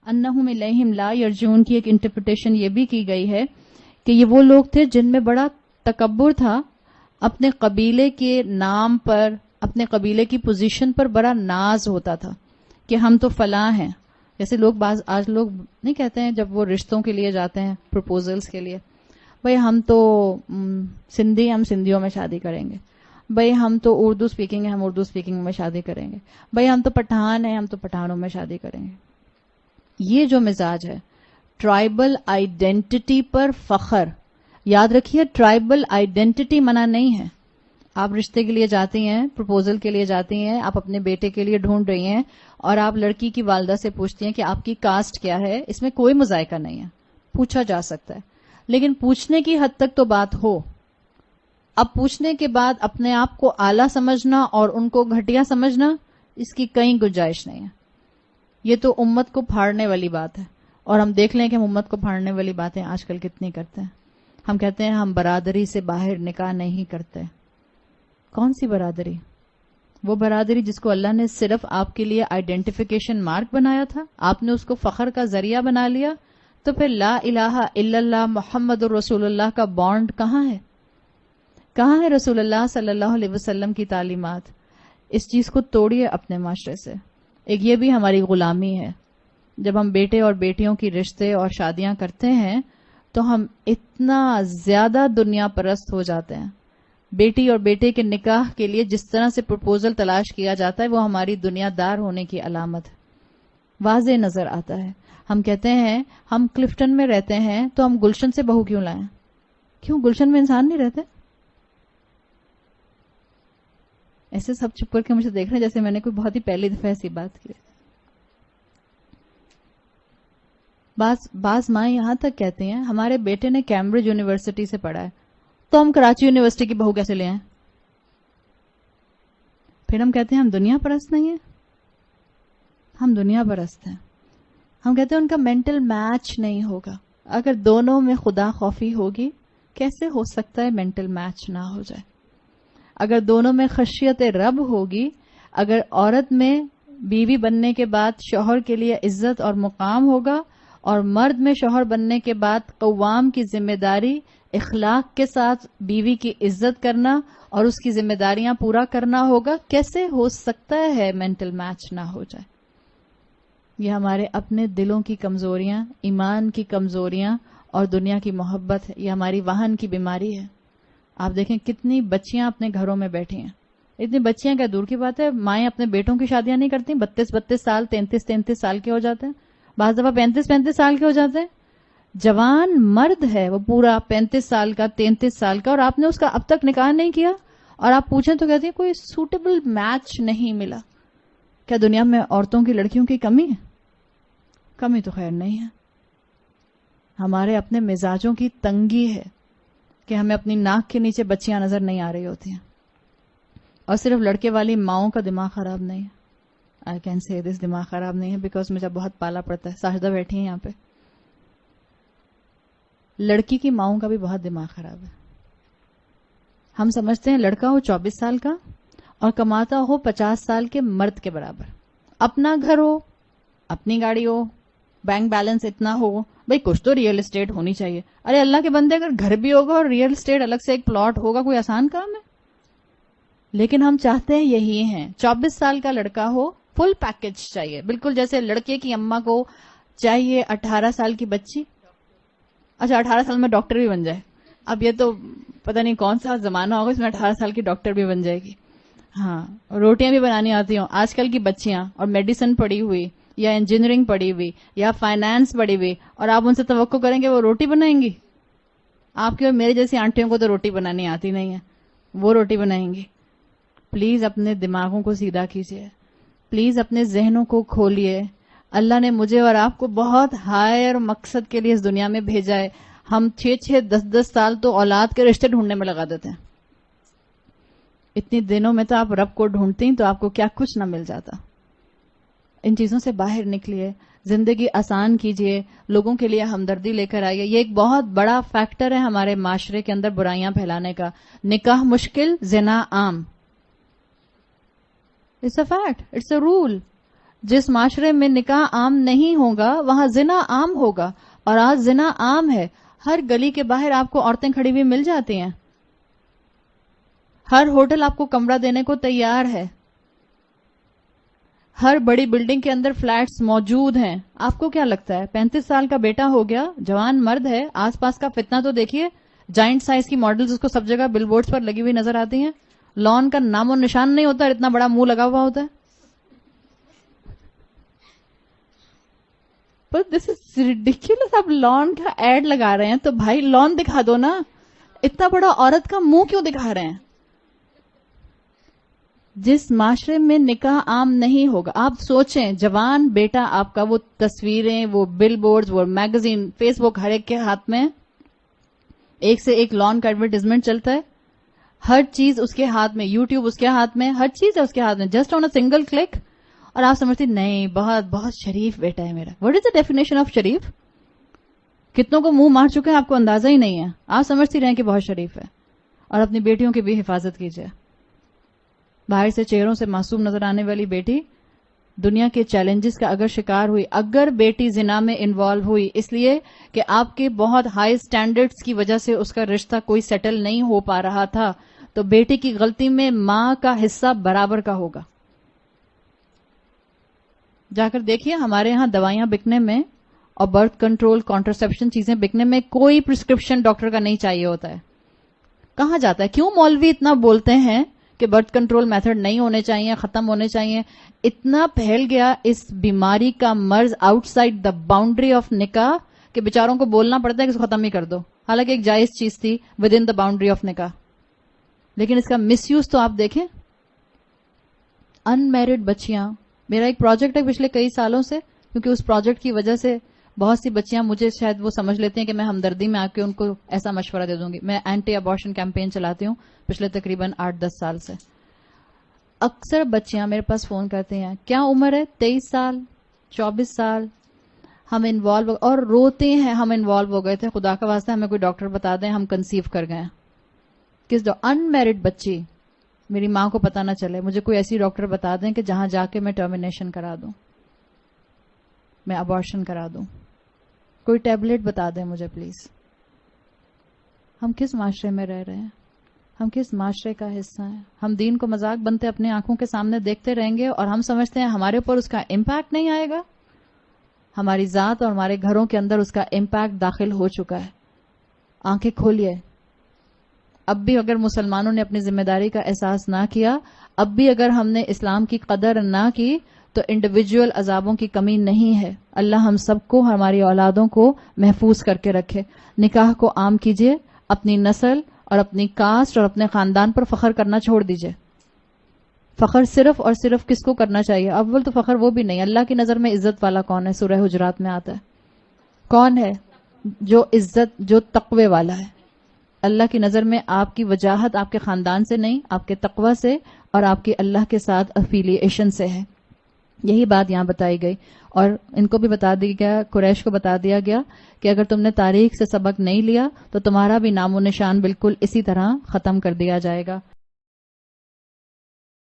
انہم الیہم لا یرجعون کی ایک انٹرپریٹیشن یہ بھی کی گئی ہے کہ یہ وہ لوگ تھے جن میں بڑا تکبر تھا، اپنے قبیلے کے نام پر، اپنے قبیلے کی پوزیشن پر بڑا ناز ہوتا تھا کہ ہم تو فلاں ہیں. جیسے لوگ آج لوگ نہیں کہتے ہیں جب وہ رشتوں کے لیے جاتے ہیں، پروپوزلز کے لیے، بھئی ہم تو سندھی، ہم سندھیوں میں شادی کریں گے، بھئی ہم تو اردو اسپیکنگ ہیں، ہم اردو اسپیکنگ میں شادی کریں گے، بھئی ہم تو پٹھان ہیں، ہم تو پٹھانوں میں شادی کریں گے. یہ جو مزاج ہے ٹرائبل آئیڈینٹی پر فخر، یاد رکھیے ٹرائبل آئیڈینٹی منع نہیں ہے. آپ رشتے کے لیے جاتی ہیں، پرپوزل کے لیے جاتی ہیں، آپ اپنے بیٹے کے لیے ڈھونڈ رہی ہیں اور آپ لڑکی کی والدہ سے پوچھتی ہیں کہ آپ کی کاسٹ کیا ہے، اس میں کوئی مذائقہ نہیں ہے، پوچھا جا سکتا ہے، لیکن پوچھنے کی حد تک تو بات ہو. اب پوچھنے کے بعد اپنے آپ کو اعلیٰ سمجھنا اور ان کو گھٹیا سمجھنا، اس کی کہیں گنجائش نہیں ہے. یہ تو امت کو پھاڑنے والی بات ہے، اور ہم دیکھ لیں کہ ہم امت کو پھاڑنے والی باتیں آج کل کتنی کرتے ہیں. ہم کہتے ہیں ہم برادری سے باہر نکاح نہیں کرتے. کون سی برادری؟ وہ برادری جس کو اللہ نے صرف آپ کے لیے آئیڈینٹیفیکیشن مارک بنایا تھا، آپ نے اس کو فخر کا ذریعہ بنا لیا، تو پھر لا الہ الا اللہ محمد الرسول اللہ کا بانڈ کہاں ہے؟ کہاں ہے رسول اللہ صلی اللہ علیہ وسلم کی تعلیمات؟ اس چیز کو توڑیے اپنے معاشرے سے. ایک یہ بھی ہماری غلامی ہے. جب ہم بیٹے اور بیٹیوں کی رشتے اور شادیاں کرتے ہیں تو ہم اتنا زیادہ دنیا پرست ہو جاتے ہیں. بیٹی اور بیٹے کے نکاح کے لیے جس طرح سے پرپوزل تلاش کیا جاتا ہے وہ ہماری دنیا دار ہونے کی علامت ہے. واضح نظر آتا ہے. ہم کہتے ہیں ہم کلفٹن میں رہتے ہیں تو ہم گلشن سے بہو کیوں لائیں؟ کیوں گلشن میں انسان نہیں رہتے؟ ایسے سب چپ کر کے مجھے دیکھ رہے ہیں جیسے میں نے کوئی بہت ہی پہلی دفعہ ایسی بات کی. بعض ماں یہاں تک کہتی ہیں ہمارے بیٹے نے کیمبرج یونیورسٹی سے پڑھا ہے تو ہم کراچی یونیورسٹی کی بہو کیسے لے آئیں؟ پھر ہم کہتے ہیں ہم دنیا پرست نہیں ہیں. ہم دنیا پرست ہیں. ہم کہتے ہیں ان کا مینٹل میچ نہیں ہوگا. اگر دونوں میں خدا خوفی ہوگی کیسے ہو سکتا ہے مینٹل میچ نہ ہو جائے؟ اگر دونوں میں خشیت رب ہوگی، اگر عورت میں بیوی بننے کے بعد شوہر کے لیے عزت اور مقام ہوگا اور مرد میں شوہر بننے کے بعد قوام کی ذمہ داری اخلاق کے ساتھ بیوی کی عزت کرنا اور اس کی ذمہ داریاں پورا کرنا ہوگا، کیسے ہو سکتا ہے مینٹل میچ نہ ہو جائے؟ یہ ہمارے اپنے دلوں کی کمزوریاں، ایمان کی کمزوریاں اور دنیا کی محبت ہے. یہ ہماری واہن کی بیماری ہے. آپ دیکھیں کتنی بچیاں اپنے گھروں میں بیٹھی ہیں. اتنی بچیاں کیا دور کی بات ہے، مائیں اپنے بیٹوں کی شادیاں نہیں کرتی. 32 سال 33 سال کے ہو جاتے ہیں، بعض دفعہ 35 سال کے ہو جاتے ہیں. جوان مرد ہے وہ پورا 35 سال کا 33 سال کا، اور آپ نے اس کا اب تک نکاح نہیں کیا، اور آپ پوچھیں تو کہتی ہیں کوئی سوٹیبل میچ نہیں ملا. کیا دنیا میں عورتوں کی لڑکیوں کی کمی ہے؟ کمی تو خیر نہیں ہے. ہمارے اپنے مزاجوں کی تنگی ہے کہ ہمیں اپنی ناک کے نیچے بچیاں نظر نہیں آ رہی ہوتی ہیں. اور صرف لڑکے والی ماؤں کا دماغ خراب نہیں ہے. آئی کین سے دس دماغ خراب نہیں ہے بیکاز مجھے بہت پالا پڑتا ہے. ساجدہ بیٹھی ہیں یہاں پہ. لڑکی کی ماؤں کا بھی بہت دماغ خراب ہے. ہم سمجھتے ہیں لڑکا ہو 24 سال کا اور کماتا ہو 50 سال کے مرد کے برابر، اپنا گھر ہو، اپنی گاڑی ہو، بینک بیلنس اتنا ہو، بھئی کچھ تو ریئل اسٹیٹ ہونی چاہیے. ارے اللہ کے بندے، اگر گھر بھی ہوگا اور ریئل اسٹیٹ الگ سے ایک پلاٹ ہوگا کوئی آسان کام ہے؟ لیکن ہم چاہتے ہیں یہی ہیں. 24 سال کا لڑکا ہو، فل پیکج چاہیے، بالکل جیسے لڑکے کی اماں کو چاہیے 18 سال کی بچی. اچھا 18 سال میں ڈاکٹر بھی بن جائے. اب یہ تو پتہ نہیں کون سا زمانہ ہوگا اس میں 18 سال کی ڈاکٹر بھی بن جائے گی. ہاں، روٹیاں بھی بنانی آتی ہوں. آج کل کی بچیاں اور میڈیسن پڑھی ہوئی یا انجینئرنگ پڑھی ہوئی یا فائنانس پڑھی ہوئی، اور آپ ان سے توقع کریں گے وہ روٹی بنائیں گی؟ آپ کی اور میرے جیسی آنٹیوں کو تو روٹی بنانی آتی نہیں ہے، وہ روٹی بنائیں گی. پلیز اپنے دماغوں کو سیدھا کیجیے. پلیز اپنے ذہنوں کو کھولیے. اللہ نے مجھے اور آپ کو بہت ہائر مقصد کے لیے اس دنیا میں بھیجا ہے. ہم 6 10 سال تو اولاد کے رشتے ڈھونڈنے میں لگا دیتے ہیں. اتنی دنوں میں تو آپ رب کو ڈھونڈتی تو آپ کو کیا کچھ نہ مل جاتا. ان چیزوں سے باہر نکلیے، زندگی آسان کیجیے، لوگوں کے لیے ہمدردی لے کر آئیے. یہ ایک بہت بڑا فیکٹر ہے ہمارے معاشرے کے اندر برائیاں پھیلانے کا. نکاح مشکل، زنا عام. It's a fact, it's a rule. جس معاشرے میں نکاح عام نہیں ہوگا وہاں زنا عام ہوگا، اور آج زنا عام ہے. ہر گلی کے باہر آپ کو عورتیں کھڑی ہوئی مل جاتی ہیں، ہر ہوٹل آپ کو کمرہ دینے کو تیار ہے، ہر بڑی بلڈنگ کے اندر فلیٹس موجود ہیں. آپ کو کیا لگتا ہے 35 سال کا بیٹا ہو گیا، جوان مرد ہے، آس پاس کا فتنہ تو دیکھیے، جائنٹ سائز کی ماڈلز اس کو سب جگہ بل بورڈز پر لگی ہوئی نظر آتی ہیں، لان کا نام و نشان نہیں ہوتا، اتنا بڑا منہ لگا ہوا ہوتا ہے. But this is ridiculous. آپ لان کا ایڈ لگا رہے ہیں تو بھائی لان دکھا دو نا، اتنا بڑا عورت کا منہ کیوں دکھا رہے ہیں؟ جس معاشرے میں نکاح عام نہیں ہوگا، آپ سوچیں جوان بیٹا آپ کا، وہ تصویریں، وہ بل بورڈز، وہ میگزین، فیس بک، ہر ایک کے ہاتھ میں ایک سے ایک لان کا ایڈورٹیزمنٹ چلتا ہے، ہر چیز اس کے ہاتھ میں، یوٹیوب اس کے ہاتھ میں، ہر چیز ہے اس کے ہاتھ میں، just on a single click. اور آپ سمجھتی نہیں بہت بہت شریف بیٹا ہے میرا. What is the definition of sharif? کتنوں کو منہ مار چکے ہیں آپ کو اندازہ ہی نہیں ہے، آپ سمجھتی رہیں کہ بہت شریف ہے. اور اپنی بیٹیوں کی بھی حفاظت کیجیے. باہر سے چہروں سے معصوم نظر آنے والی بیٹی دنیا کے چیلنجز کا اگر شکار ہوئی، اگر بیٹی زنا میں انوالو ہوئی اس لیے کہ آپ کے بہت ہائی سٹینڈرڈز کی وجہ سے اس کا رشتہ کوئی سیٹل نہیں ہو پا رہا تھا، تو بیٹی کی غلطی میں ماں کا حصہ برابر کا ہوگا. جا کر دیکھیے ہمارے ہاں دوائیاں بکنے میں اور برتھ کنٹرول، کانٹرسیپشن چیزیں بکنے میں کوئی پرسکرپشن ڈاکٹر کا نہیں چاہیے ہوتا ہے. کہاں جاتا ہے؟ کیوں مولوی اتنا بولتے ہیں کہ برتھ کنٹرول میتھڈ نہیں ہونے چاہیے، ختم ہونے چاہیے؟ اتنا پھیل گیا اس بیماری کا مرض out side the boundary of نکاح کہ بیچاروں کو بولنا پڑتا ہے کہ اس کو ختم ہی کر دو، حالانکہ ایک جائز چیز تھی with in the boundary of نکاح. لیکن اس کا مس یوز تو آپ دیکھیں. ان میرڈ بچیاں، میرا ایک پروجیکٹ ہے پچھلے کئی سالوں سے، کیونکہ اس پروجیکٹ کی وجہ سے بہت سی بچیاں مجھے شاید وہ سمجھ لیتے ہیں کہ میں ہمدردی میں آ کے ان کو ایسا مشورہ دے دوں گی. میں اینٹی ابارشن کیمپین چلاتی ہوں پچھلے تقریباً 8-10 سال سے. اکثر بچیاں میرے پاس فون کرتے ہیں، کیا عمر ہے؟ 23 سال، 24 سال، ہم انوالو، اور روتے ہیں ہم انوالو ہو گئے تھے، خدا کا واسطہ ہمیں کوئی ڈاکٹر بتا دیں، ہم کنسیو کر گئے. کس ان میرڈ بچی، میری ماں کو پتا نہ چلے، مجھے کوئی ایسی ڈاکٹر بتا دیں کہ جہاں جا کے میں ٹرمینیشن کرا دوں، میں ابارشن کرا دوں. کوئی ٹیبلٹ بتا دیں مجھے پلیز. ہم کس معاشرے میں رہ رہے ہیں؟ ہم کس معاشرے کا حصہ ہیں؟ ہم دین کو مذاق بنتے اپنی آنکھوں کے سامنے دیکھتے رہیں گے اور ہم سمجھتے ہیں ہمارے اوپر اس کا امپیکٹ نہیں آئے گا. ہماری ذات اور ہمارے گھروں کے اندر اس کا امپیکٹ داخل ہو چکا ہے. آنکھیں کھولیے. اب بھی اگر مسلمانوں نے اپنی ذمہ داری کا احساس نہ کیا، اب بھی اگر ہم نے اسلام کی قدر نہ کی، تو انڈیویجول عذابوں کی کمی نہیں ہے. اللہ ہم سب کو، ہماری اولادوں کو محفوظ کر کے رکھے. نکاح کو عام کیجیے، اپنی نسل اور اپنی کاسٹ اور اپنے خاندان پر فخر کرنا چھوڑ دیجیے. فخر صرف اور صرف کس کو کرنا چاہیے؟ اول تو فخر وہ بھی نہیں، اللہ کی نظر میں عزت والا کون ہے؟ سورہ حجرات میں آتا ہے. کون ہے جو عزت، جو تقوی والا ہے؟ اللہ کی نظر میں آپ کی وجاہت آپ کے خاندان سے نہیں، آپ کے تقوی سے اور آپ کی اللہ کے ساتھ افیلیشن سے ہے. یہی بات یہاں بتائی گئی. اور ان کو بھی بتا دیا گیا، قریش کو بتا دیا گیا کہ اگر تم نے تاریخ سے سبق نہیں لیا تو تمہارا بھی نام و نشان بالکل اسی طرح ختم کر دیا جائے گا.